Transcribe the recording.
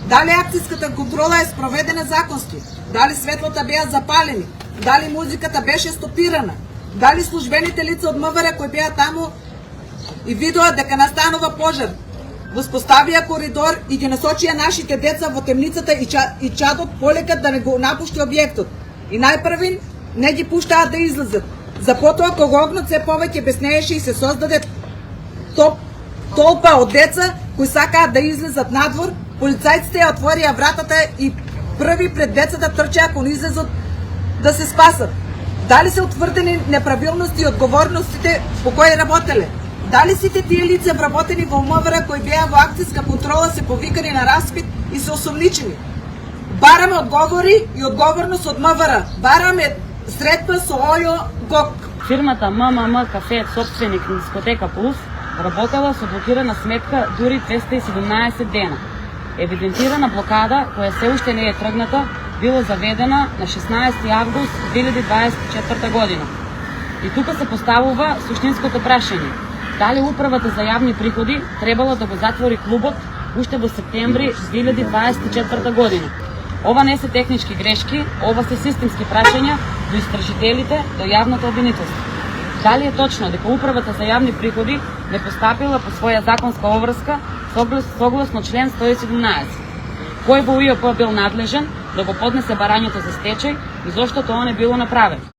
Дали акцијската контрола е спроведена законски? Дали светлата беа запалени? Дали музиката беше стопирана? Дали службените лица од МВР кои беа таму и видоа дека настанува пожар, воспоставија коридор и ги насочија нашите деца во темницата и чадот полека да не го напушти објектот. И најпрвин не ги пуштаат да излезат. За потоа кога огнот се повеќе беснееше и се создаде толпа од деца кои сакаат да излезат надвор, полицајците ја отворија вратата и први пред децата трчеа кон излезот да се спасат. Дали се утврдени неправилности и одговорностите по кои работеле? Дали сите тие лица вработени во МВР кои беа во акцијска контрола се повикани на распит и се осомничени? Бараме одговори и одговорност од МВР. Бараме средба со Олјо Гок. Фирмата МММ Кафе, собственик на дискотека Плюс, работела со блокирана сметка дури 217 дена. Евидентирана блокада, која се уште не е тргната, било заведена на 16 август 2024 година. И тука се поставува суштинското прашање. Дали управата за јавни приходи требало да го затвори клубот уште во септември 2024 година? Ова не се технички грешки, ова се системски прашања до истражителите, до јавното обвинителство. Дали е точно дека управата за јавни приходи не постапила по своја законска обврска согласно член 117? Кој во УЈП бил надлежен да го поднесе барањето за стечај и зошто тоа не било направено?